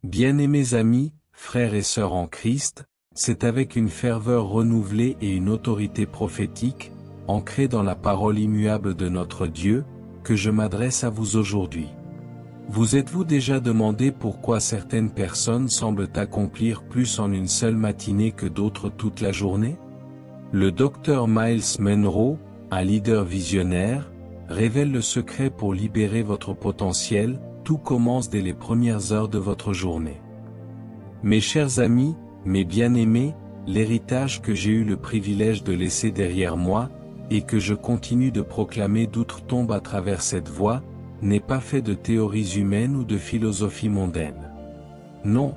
Bien-aimés amis, frères et sœurs en Christ, c'est avec une ferveur renouvelée et une autorité prophétique, ancrée dans la parole immuable de notre Dieu, que je m'adresse à vous aujourd'hui. Vous êtes-vous déjà demandé pourquoi certaines personnes semblent accomplir plus en une seule matinée que d'autres toute la journée? Le docteur Myles Munroe, un leader visionnaire, révèle le secret pour libérer votre potentiel. Tout commence dès les premières heures de votre journée. Mes chers amis, mes bien-aimés, l'héritage que j'ai eu le privilège de laisser derrière moi, et que je continue de proclamer d'outre-tombe à travers cette voie, n'est pas fait de théories humaines ou de philosophie mondaine. Non.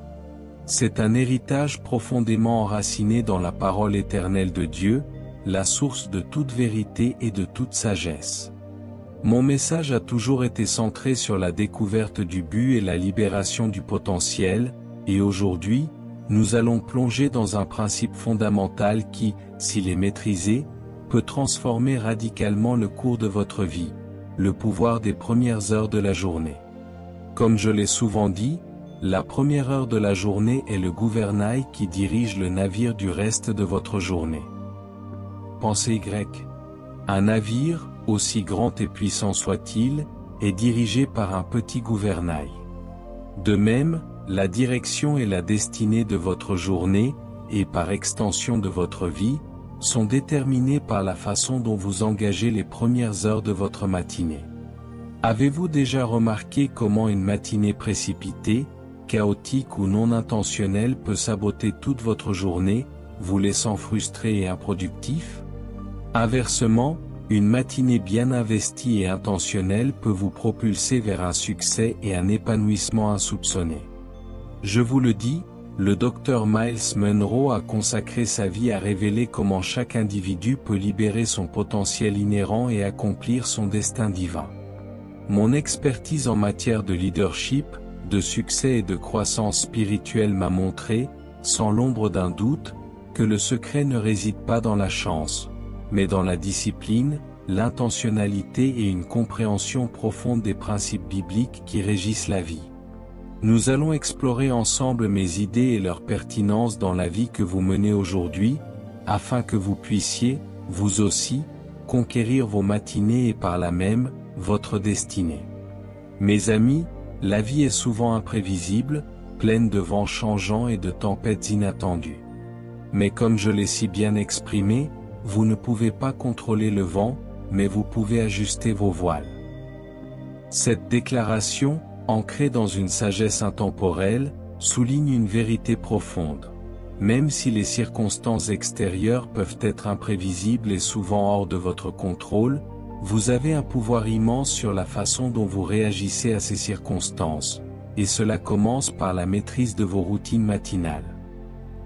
C'est un héritage profondément enraciné dans la parole éternelle de Dieu, la source de toute vérité et de toute sagesse. Mon message a toujours été centré sur la découverte du but et la libération du potentiel, et aujourd'hui, nous allons plonger dans un principe fondamental qui, s'il est maîtrisé, peut transformer radicalement le cours de votre vie, le pouvoir des premières heures de la journée. Comme je l'ai souvent dit, la première heure de la journée est le gouvernail qui dirige le navire du reste de votre journée. Pensée grecque. Un navire, aussi grand et puissant soit-il, est dirigé par un petit gouvernail. De même, la direction et la destinée de votre journée, et par extension de votre vie, sont déterminées par la façon dont vous engagez les premières heures de votre matinée. Avez-vous déjà remarqué comment une matinée précipitée, chaotique ou non intentionnelle peut saboter toute votre journée, vous laissant frustré et improductif? Inversement, une matinée bien investie et intentionnelle peut vous propulser vers un succès et un épanouissement insoupçonnés. Je vous le dis, le docteur Myles Munroe a consacré sa vie à révéler comment chaque individu peut libérer son potentiel inhérent et accomplir son destin divin. Mon expertise en matière de leadership, de succès et de croissance spirituelle m'a montré, sans l'ombre d'un doute, que le secret ne réside pas dans la chance, mais dans la discipline, l'intentionnalité et une compréhension profonde des principes bibliques qui régissent la vie. Nous allons explorer ensemble mes idées et leur pertinence dans la vie que vous menez aujourd'hui, afin que vous puissiez, vous aussi, conquérir vos matinées et par là même, votre destinée. Mes amis, la vie est souvent imprévisible, pleine de vents changeants et de tempêtes inattendues. Mais comme je l'ai si bien exprimé, vous ne pouvez pas contrôler le vent, mais vous pouvez ajuster vos voiles. Cette déclaration, ancrée dans une sagesse intemporelle, souligne une vérité profonde. Même si les circonstances extérieures peuvent être imprévisibles et souvent hors de votre contrôle, vous avez un pouvoir immense sur la façon dont vous réagissez à ces circonstances, et cela commence par la maîtrise de vos routines matinales.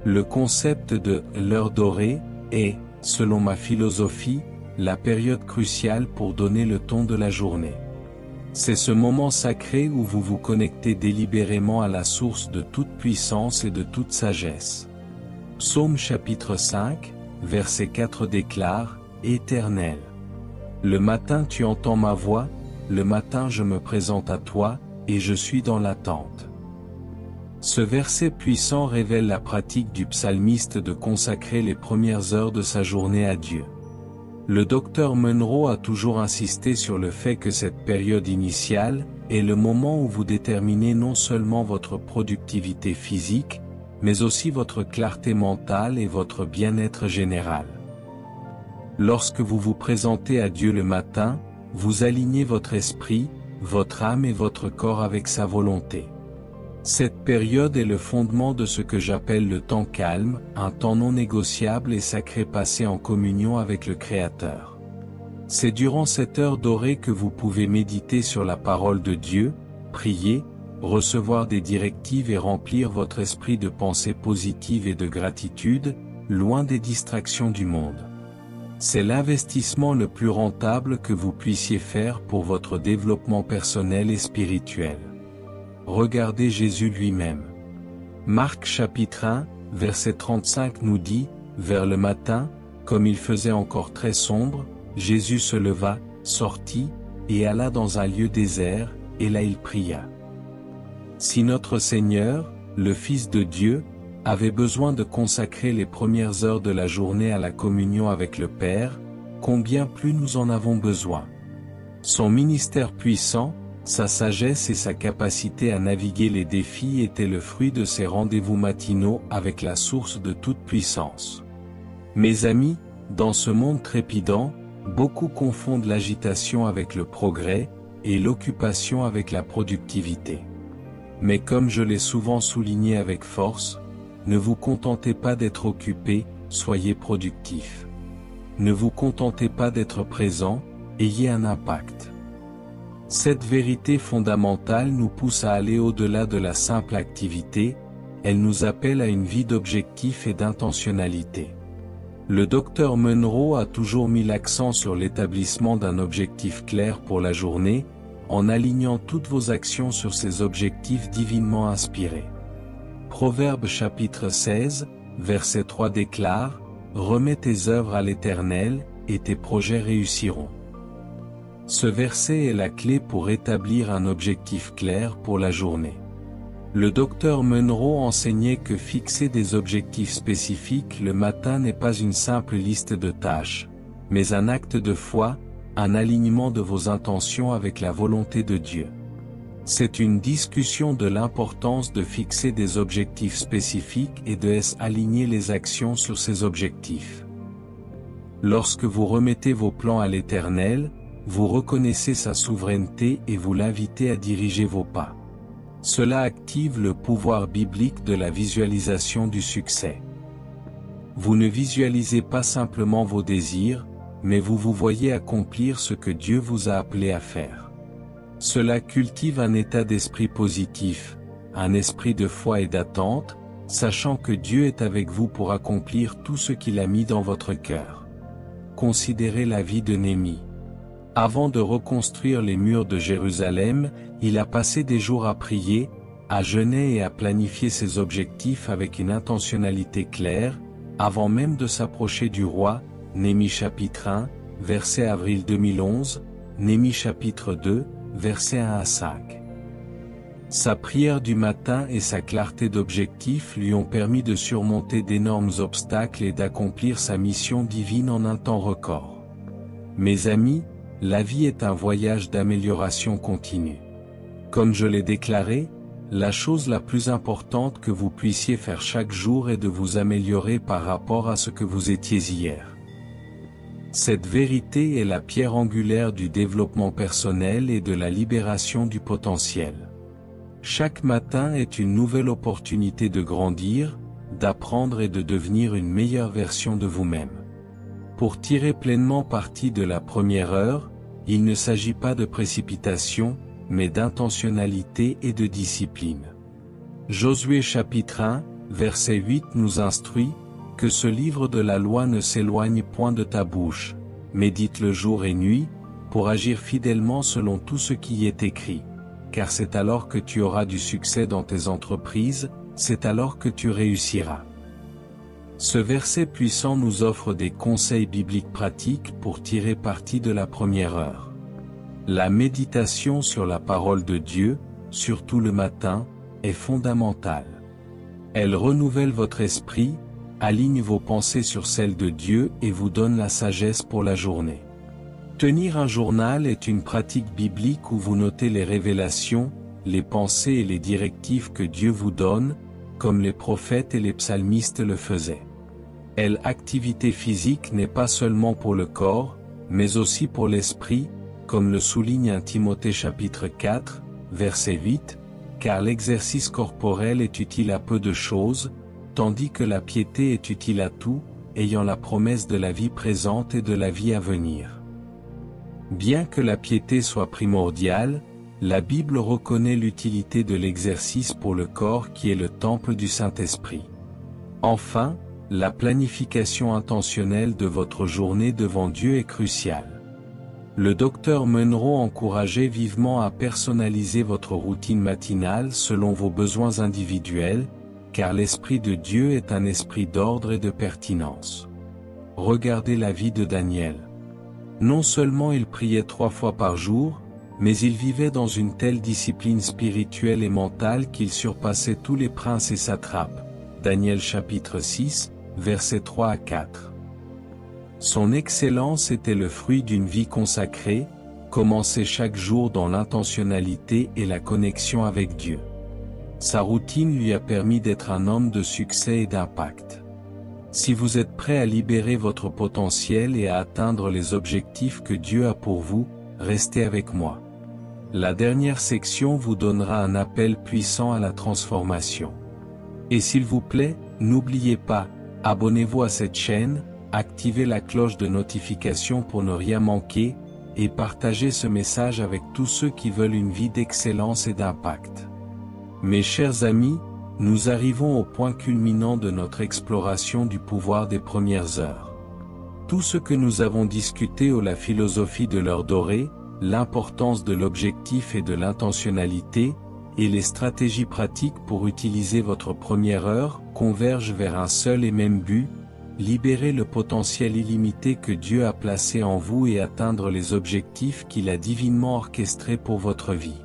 Le concept de « l'heure dorée » est, selon ma philosophie, la période cruciale pour donner le ton de la journée. C'est ce moment sacré où vous vous connectez délibérément à la source de toute puissance et de toute sagesse. Psaume chapitre 5, verset 4 déclare « Éternel. Le matin tu entends ma voix, le matin je me présente à toi, et je suis dans l'attente. » Ce verset puissant révèle la pratique du psalmiste de consacrer les premières heures de sa journée à Dieu. Le docteur Munroe a toujours insisté sur le fait que cette période initiale est le moment où vous déterminez non seulement votre productivité physique, mais aussi votre clarté mentale et votre bien-être général. Lorsque vous vous présentez à Dieu le matin, vous alignez votre esprit, votre âme et votre corps avec sa volonté. Cette période est le fondement de ce que j'appelle le temps calme, un temps non négociable et sacré passé en communion avec le Créateur. C'est durant cette heure dorée que vous pouvez méditer sur la parole de Dieu, prier, recevoir des directives et remplir votre esprit de pensées positives et de gratitude, loin des distractions du monde. C'est l'investissement le plus rentable que vous puissiez faire pour votre développement personnel et spirituel. Regardez Jésus lui-même. Marc chapitre 1, verset 35 nous dit, « Vers le matin, comme il faisait encore très sombre, Jésus se leva, sortit, et alla dans un lieu désert, et là il pria. » Si notre Seigneur, le Fils de Dieu, avait besoin de consacrer les premières heures de la journée à la communion avec le Père, combien plus nous en avons besoin. Son ministère puissant, sa sagesse et sa capacité à naviguer les défis étaient le fruit de ses rendez-vous matinaux avec la source de toute puissance. Mes amis, dans ce monde trépidant, beaucoup confondent l'agitation avec le progrès, et l'occupation avec la productivité. Mais comme je l'ai souvent souligné avec force, ne vous contentez pas d'être occupé, soyez productif. Ne vous contentez pas d'être présent, ayez un impact. Cette vérité fondamentale nous pousse à aller au-delà de la simple activité, elle nous appelle à une vie d'objectifs et d'intentionnalité. Le docteur Munro a toujours mis l'accent sur l'établissement d'un objectif clair pour la journée, en alignant toutes vos actions sur ces objectifs divinement inspirés. Proverbe chapitre 16, verset 3 déclare « Remets tes œuvres à l'Éternel, et tes projets réussiront ». Ce verset est la clé pour établir un objectif clair pour la journée. Le docteur Munro enseignait que fixer des objectifs spécifiques le matin n'est pas une simple liste de tâches, mais un acte de foi, un alignement de vos intentions avec la volonté de Dieu. C'est une discussion de l'importance de fixer des objectifs spécifiques et de aligner les actions sur ces objectifs. Lorsque vous remettez vos plans à l'Éternel, vous reconnaissez sa souveraineté et vous l'invitez à diriger vos pas. Cela active le pouvoir biblique de la visualisation du succès. Vous ne visualisez pas simplement vos désirs, mais vous vous voyez accomplir ce que Dieu vous a appelé à faire. Cela cultive un état d'esprit positif, un esprit de foi et d'attente, sachant que Dieu est avec vous pour accomplir tout ce qu'il a mis dans votre cœur. Considérez la vie de Néhémie. Avant de reconstruire les murs de Jérusalem, il a passé des jours à prier, à jeûner et à planifier ses objectifs avec une intentionnalité claire, avant même de s'approcher du roi. Néhémie chapitre 1, verset avril 2011, Néhémie chapitre 2, verset 1 à 5. Sa prière du matin et sa clarté d'objectif lui ont permis de surmonter d'énormes obstacles et d'accomplir sa mission divine en un temps record. Mes amis, la vie est un voyage d'amélioration continue. Comme je l'ai déclaré, la chose la plus importante que vous puissiez faire chaque jour est de vous améliorer par rapport à ce que vous étiez hier. Cette vérité est la pierre angulaire du développement personnel et de la libération du potentiel. Chaque matin est une nouvelle opportunité de grandir, d'apprendre et de devenir une meilleure version de vous-même. Pour tirer pleinement parti de la première heure, il ne s'agit pas de précipitation, mais d'intentionnalité et de discipline. Josué chapitre 1, verset 8 nous instruit, « Que ce livre de la loi ne s'éloigne point de ta bouche, médite-le jour et nuit, pour agir fidèlement selon tout ce qui y est écrit, car c'est alors que tu auras du succès dans tes entreprises, c'est alors que tu réussiras. » Ce verset puissant nous offre des conseils bibliques pratiques pour tirer parti de la première heure. La méditation sur la parole de Dieu, surtout le matin, est fondamentale. Elle renouvelle votre esprit, aligne vos pensées sur celles de Dieu et vous donne la sagesse pour la journée. Tenir un journal est une pratique biblique où vous notez les révélations, les pensées et les directives que Dieu vous donne, comme les prophètes et les psalmistes le faisaient. L'activité physique n'est pas seulement pour le corps, mais aussi pour l'esprit, comme le souligne 1 Timothée chapitre 4, verset 8, car l'exercice corporel est utile à peu de choses, tandis que la piété est utile à tout, ayant la promesse de la vie présente et de la vie à venir. Bien que la piété soit primordiale, la Bible reconnaît l'utilité de l'exercice pour le corps qui est le temple du Saint-Esprit. Enfin, la planification intentionnelle de votre journée devant Dieu est cruciale. Le docteur Munro encourageait vivement à personnaliser votre routine matinale selon vos besoins individuels, car l'Esprit de Dieu est un esprit d'ordre et de pertinence. Regardez la vie de Daniel. Non seulement il priait 3 fois par jour, mais il vivait dans une telle discipline spirituelle et mentale qu'il surpassait tous les princes et satrapes. Daniel chapitre 6, versets 3 à 4. Son excellence était le fruit d'une vie consacrée, commencée chaque jour dans l'intentionnalité et la connexion avec Dieu. Sa routine lui a permis d'être un homme de succès et d'impact. Si vous êtes prêt à libérer votre potentiel et à atteindre les objectifs que Dieu a pour vous, restez avec moi. La dernière section vous donnera un appel puissant à la transformation. Et s'il vous plaît, n'oubliez pas, abonnez-vous à cette chaîne, activez la cloche de notification pour ne rien manquer, et partagez ce message avec tous ceux qui veulent une vie d'excellence et d'impact. Mes chers amis, nous arrivons au point culminant de notre exploration du pouvoir des premières heures. Tout ce que nous avons discuté la philosophie de l'heure dorée, l'importance de l'objectif et de l'intentionnalité, et les stratégies pratiques pour utiliser votre première heure, convergent vers un seul et même but, libérer le potentiel illimité que Dieu a placé en vous et atteindre les objectifs qu'il a divinement orchestrés pour votre vie.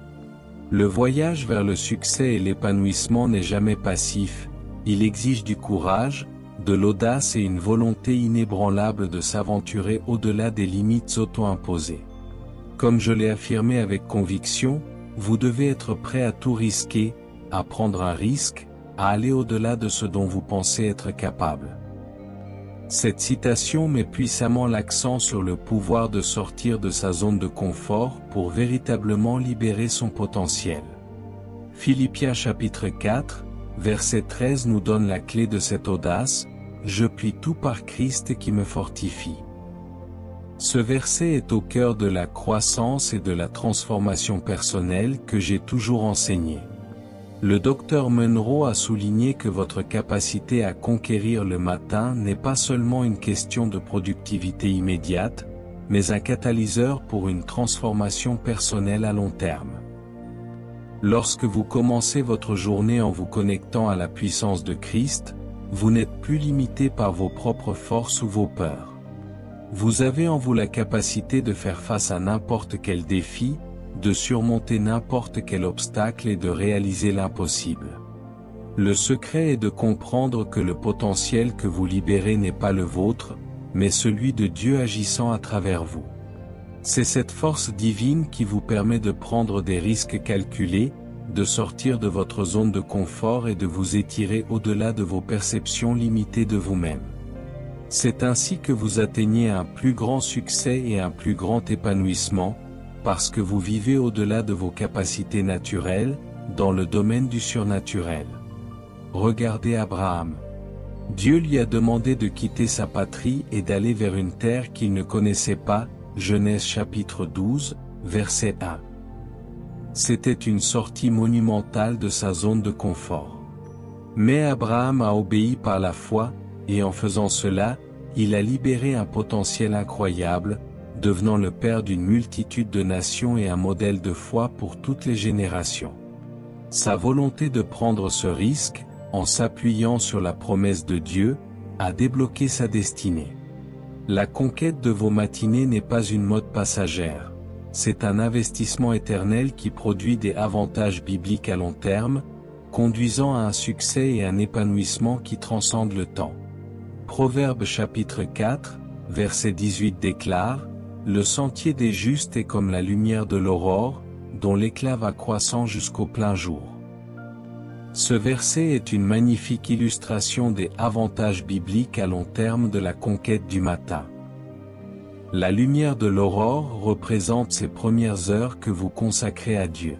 Le voyage vers le succès et l'épanouissement n'est jamais passif, il exige du courage, de l'audace et une volonté inébranlable de s'aventurer au-delà des limites auto-imposées. Comme je l'ai affirmé avec conviction, vous devez être prêt à tout risquer, à prendre un risque, à aller au-delà de ce dont vous pensez être capable. Cette citation met puissamment l'accent sur le pouvoir de sortir de sa zone de confort pour véritablement libérer son potentiel. Philippiens chapitre 4, verset 13 nous donne la clé de cette audace, « Je puis tout par Christ qui me fortifie ». Ce verset est au cœur de la croissance et de la transformation personnelle que j'ai toujours enseigné. Le docteur Munro a souligné que votre capacité à conquérir le matin n'est pas seulement une question de productivité immédiate, mais un catalyseur pour une transformation personnelle à long terme. Lorsque vous commencez votre journée en vous connectant à la puissance de Christ, vous n'êtes plus limité par vos propres forces ou vos peurs. Vous avez en vous la capacité de faire face à n'importe quel défi, de surmonter n'importe quel obstacle et de réaliser l'impossible. Le secret est de comprendre que le potentiel que vous libérez n'est pas le vôtre, mais celui de Dieu agissant à travers vous. C'est cette force divine qui vous permet de prendre des risques calculés, de sortir de votre zone de confort et de vous étirer au-delà de vos perceptions limitées de vous-même. C'est ainsi que vous atteignez un plus grand succès et un plus grand épanouissement, parce que vous vivez au-delà de vos capacités naturelles, dans le domaine du surnaturel. Regardez Abraham. Dieu lui a demandé de quitter sa patrie et d'aller vers une terre qu'il ne connaissait pas, Genèse chapitre 12, verset 1. C'était une sortie monumentale de sa zone de confort. Mais Abraham a obéi par la foi, et en faisant cela, il a libéré un potentiel incroyable, devenant le père d'une multitude de nations et un modèle de foi pour toutes les générations. Sa volonté de prendre ce risque, en s'appuyant sur la promesse de Dieu, a débloqué sa destinée. La conquête de vos matinées n'est pas une mode passagère. C'est un investissement éternel qui produit des avantages bibliques à long terme, conduisant à un succès et un épanouissement qui transcendent le temps. Proverbe chapitre 4, verset 18 déclare, « Le sentier des justes est comme la lumière de l'aurore, dont l'éclat va croissant jusqu'au plein jour. » Ce verset est une magnifique illustration des avantages bibliques à long terme de la conquête du matin. La lumière de l'aurore représente ces premières heures que vous consacrez à Dieu.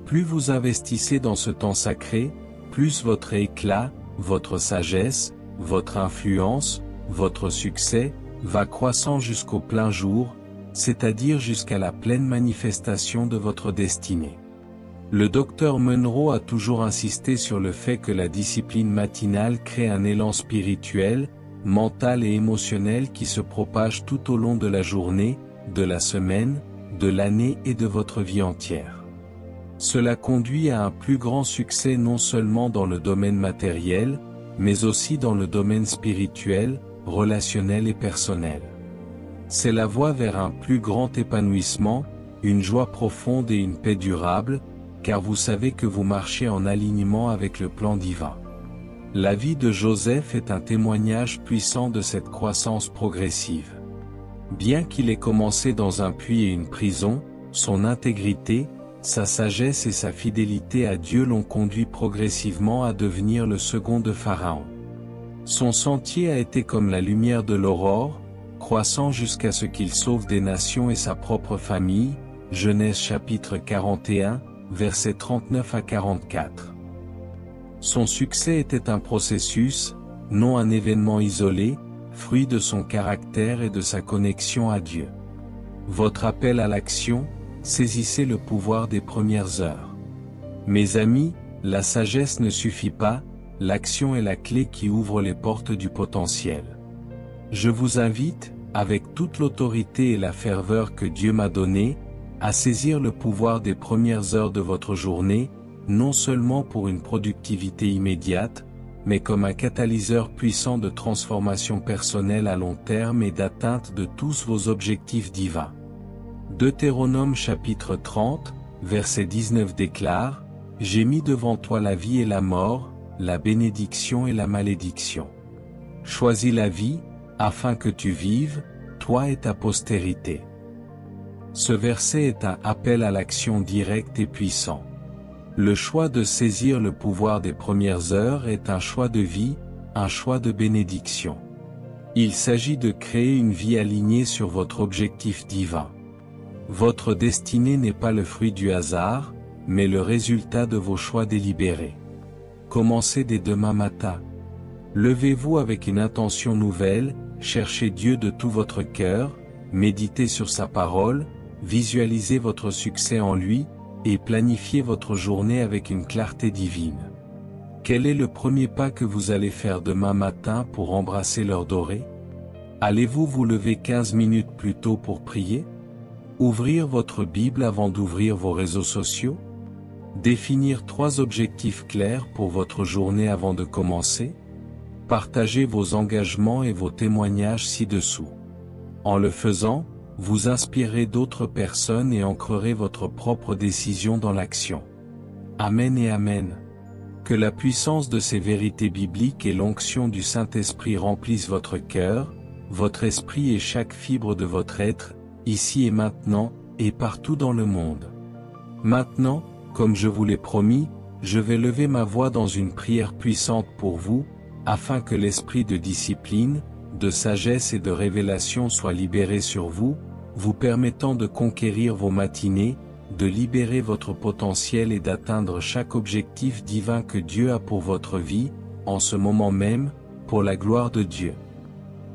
Plus vous investissez dans ce temps sacré, plus votre éclat, votre sagesse, votre influence, votre succès, va croissant jusqu'au plein jour, c'est-à-dire jusqu'à la pleine manifestation de votre destinée. Le docteur Munro a toujours insisté sur le fait que la discipline matinale crée un élan spirituel, mental et émotionnel qui se propage tout au long de la journée, de la semaine, de l'année et de votre vie entière. Cela conduit à un plus grand succès non seulement dans le domaine matériel, mais aussi dans le domaine spirituel, relationnel et personnel. C'est la voie vers un plus grand épanouissement, une joie profonde et une paix durable, car vous savez que vous marchez en alignement avec le plan divin. La vie de Joseph est un témoignage puissant de cette croissance progressive. Bien qu'il ait commencé dans un puits et une prison, son intégrité, sa sagesse et sa fidélité à Dieu l'ont conduit progressivement à devenir le second de Pharaon. Son sentier a été comme la lumière de l'aurore, croissant jusqu'à ce qu'il sauve des nations et sa propre famille. Genèse chapitre 41, versets 39 à 44. Son succès était un processus, non un événement isolé, fruit de son caractère et de sa connexion à Dieu. Votre appel à l'action, saisissez le pouvoir des premières heures. Mes amis, la sagesse ne suffit pas, l'action est la clé qui ouvre les portes du potentiel. Je vous invite, avec toute l'autorité et la ferveur que Dieu m'a donnée, à saisir le pouvoir des premières heures de votre journée, non seulement pour une productivité immédiate, mais comme un catalyseur puissant de transformation personnelle à long terme et d'atteinte de tous vos objectifs divins. Deutéronome chapitre 30, verset 19 déclare, « J'ai mis devant toi la vie et la mort, la bénédiction et la malédiction. Choisis la vie, afin que tu vives, toi et ta postérité. » Ce verset est un appel à l'action directe et puissant. Le choix de saisir le pouvoir des premières heures est un choix de vie, un choix de bénédiction. Il s'agit de créer une vie alignée sur votre objectif divin. Votre destinée n'est pas le fruit du hasard, mais le résultat de vos choix délibérés. Commencez dès demain matin. Levez-vous avec une intention nouvelle, cherchez Dieu de tout votre cœur, méditez sur sa parole, visualisez votre succès en lui, et planifiez votre journée avec une clarté divine. Quel est le premier pas que vous allez faire demain matin pour embrasser l'heure dorée? Allez-vous vous lever 15 minutes plus tôt pour prier? Ouvrir votre Bible avant d'ouvrir vos réseaux sociaux? Définir 3 objectifs clairs pour votre journée avant de commencer? Partagez vos engagements et vos témoignages ci-dessous. En le faisant, vous inspirerez d'autres personnes et ancrerez votre propre décision dans l'action. Amen et Amen. Que la puissance de ces vérités bibliques et l'onction du Saint-Esprit remplissent votre cœur, votre esprit et chaque fibre de votre être, ici et maintenant, et partout dans le monde. Maintenant, comme je vous l'ai promis, je vais lever ma voix dans une prière puissante pour vous, afin que l'esprit de discipline, de sagesse et de révélation soit libéré sur vous, vous permettant de conquérir vos matinées, de libérer votre potentiel et d'atteindre chaque objectif divin que Dieu a pour votre vie, en ce moment même, pour la gloire de Dieu.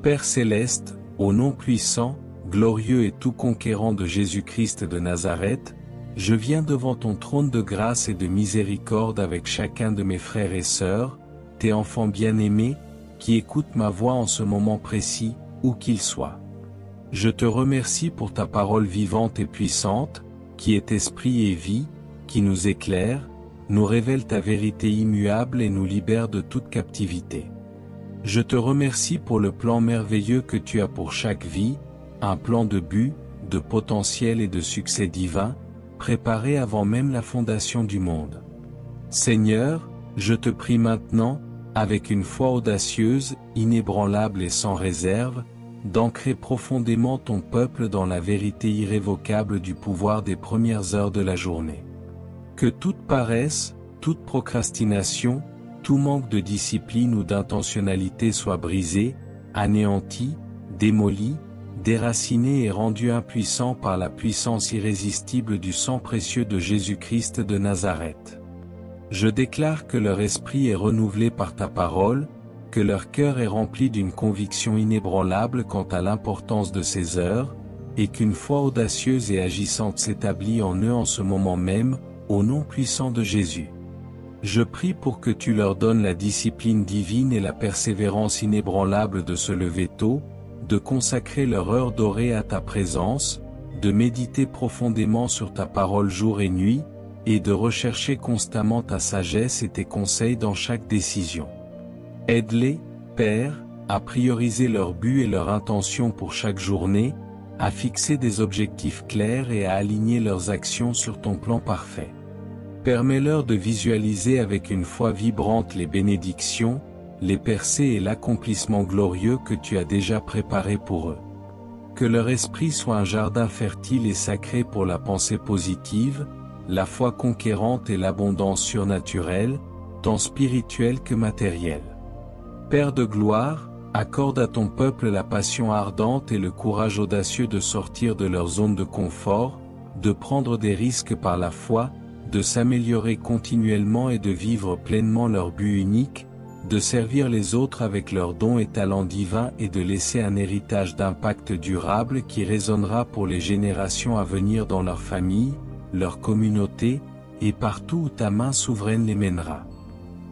Père céleste, au nom puissant, glorieux et tout conquérant de Jésus-Christ de Nazareth, je viens devant ton trône de grâce et de miséricorde avec chacun de mes frères et sœurs, tes enfants bien-aimés, qui écoutent ma voix en ce moment précis, où qu'ils soient. Je te remercie pour ta parole vivante et puissante, qui est esprit et vie, qui nous éclaire, nous révèle ta vérité immuable et nous libère de toute captivité. Je te remercie pour le plan merveilleux que tu as pour chaque vie, un plan de but, de potentiel et de succès divin, préparé avant même la fondation du monde. Seigneur, je te prie maintenant, avec une foi audacieuse, inébranlable et sans réserve, d'ancrer profondément ton peuple dans la vérité irrévocable du pouvoir des premières heures de la journée. Que toute paresse, toute procrastination, tout manque de discipline ou d'intentionnalité soit brisé, anéanti, démoli, déraciné et rendu impuissant par la puissance irrésistible du sang précieux de Jésus-Christ de Nazareth. Je déclare que leur esprit est renouvelé par ta parole, que leur cœur est rempli d'une conviction inébranlable quant à l'importance de ces heures, et qu'une foi audacieuse et agissante s'établit en eux en ce moment même, au nom puissant de Jésus. Je prie pour que tu leur donnes la discipline divine et la persévérance inébranlable de se lever tôt, de consacrer leur heure dorée à ta présence, de méditer profondément sur ta parole jour et nuit, et de rechercher constamment ta sagesse et tes conseils dans chaque décision. Aide-les, Père, à prioriser leur but et leur intention pour chaque journée, à fixer des objectifs clairs et à aligner leurs actions sur ton plan parfait. Permets-leur de visualiser avec une foi vibrante les bénédictions, les percées et l'accomplissement glorieux que tu as déjà préparé pour eux. Que leur esprit soit un jardin fertile et sacré pour la pensée positive, la foi conquérante et l'abondance surnaturelle, tant spirituelle que matérielle. Père de gloire, accorde à ton peuple la passion ardente et le courage audacieux de sortir de leur zone de confort, de prendre des risques par la foi, de s'améliorer continuellement et de vivre pleinement leur but unique, de servir les autres avec leurs dons et talents divins et de laisser un héritage d'impact durable qui résonnera pour les générations à venir dans leur famille, leur communauté, et partout où ta main souveraine les mènera.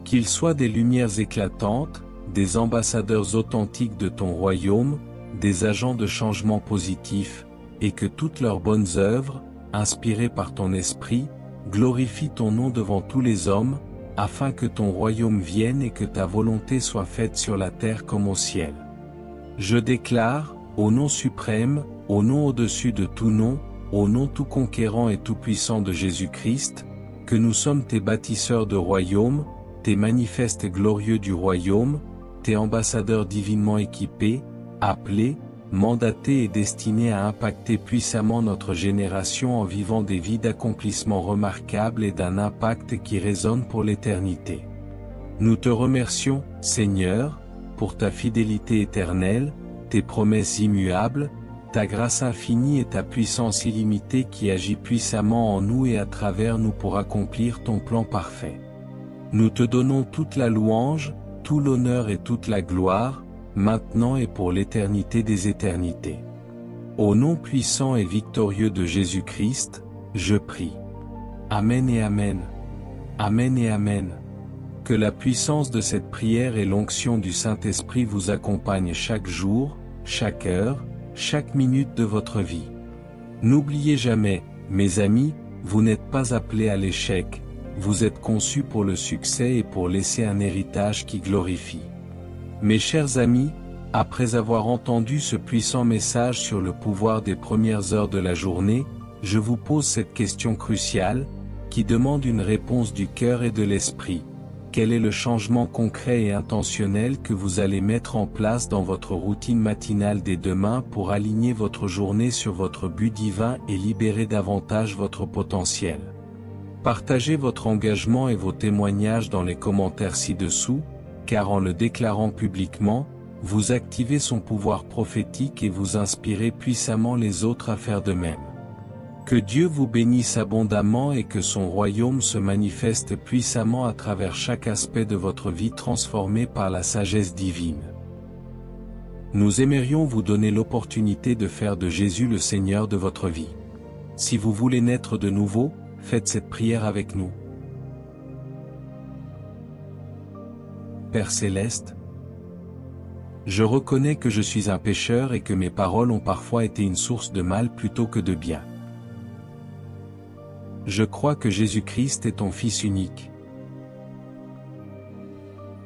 Qu'ils soient des lumières éclatantes, des ambassadeurs authentiques de ton royaume, des agents de changement positif, et que toutes leurs bonnes œuvres, inspirées par ton esprit, glorifient ton nom devant tous les hommes, afin que ton royaume vienne et que ta volonté soit faite sur la terre comme au ciel. Je déclare, au nom suprême, au nom au-dessus de tout nom, au nom tout conquérant et tout puissant de Jésus-Christ, que nous sommes tes bâtisseurs de royaume, tes manifestes glorieux du royaume, tes ambassadeurs divinement équipés, appelés, mandatés et destinés à impacter puissamment notre génération en vivant des vies d'accomplissement remarquables et d'un impact qui résonne pour l'éternité. Nous te remercions, Seigneur, pour ta fidélité éternelle, tes promesses immuables, ta grâce infinie et ta puissance illimitée qui agit puissamment en nous et à travers nous pour accomplir ton plan parfait. Nous te donnons toute la louange, tout l'honneur et toute la gloire, maintenant et pour l'éternité des éternités. Au nom puissant et victorieux de Jésus-Christ, je prie. Amen et Amen. Amen et Amen. Que la puissance de cette prière et l'onction du Saint-Esprit vous accompagnent chaque jour, chaque heure, chaque minute de votre vie. N'oubliez jamais, mes amis, vous n'êtes pas appelés à l'échec, vous êtes conçus pour le succès et pour laisser un héritage qui glorifie. Mes chers amis, après avoir entendu ce puissant message sur le pouvoir des premières heures de la journée, je vous pose cette question cruciale, qui demande une réponse du cœur et de l'esprit. Quel est le changement concret et intentionnel que vous allez mettre en place dans votre routine matinale dès demain pour aligner votre journée sur votre but divin et libérer davantage votre potentiel? Partagez votre engagement et vos témoignages dans les commentaires ci-dessous, car en le déclarant publiquement, vous activez son pouvoir prophétique et vous inspirez puissamment les autres à faire de même. Que Dieu vous bénisse abondamment et que son royaume se manifeste puissamment à travers chaque aspect de votre vie transformée par la sagesse divine. Nous aimerions vous donner l'opportunité de faire de Jésus le Seigneur de votre vie. Si vous voulez naître de nouveau, faites cette prière avec nous. Père céleste, je reconnais que je suis un pécheur et que mes paroles ont parfois été une source de mal plutôt que de bien. Je crois que Jésus-Christ est ton Fils unique,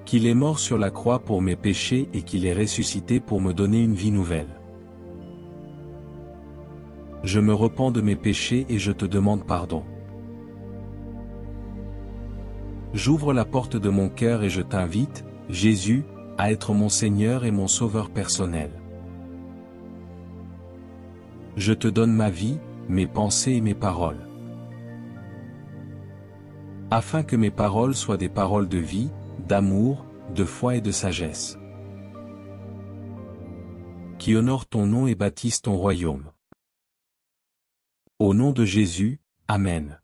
qu'il est mort sur la croix pour mes péchés et qu'il est ressuscité pour me donner une vie nouvelle. Je me repens de mes péchés et je te demande pardon. J'ouvre la porte de mon cœur et je t'invite, Jésus, à être mon Seigneur et mon Sauveur personnel. Je te donne ma vie, mes pensées et mes paroles. Afin que mes paroles soient des paroles de vie, d'amour, de foi et de sagesse, qui honorent ton nom et bâtissent ton royaume. Au nom de Jésus, Amen.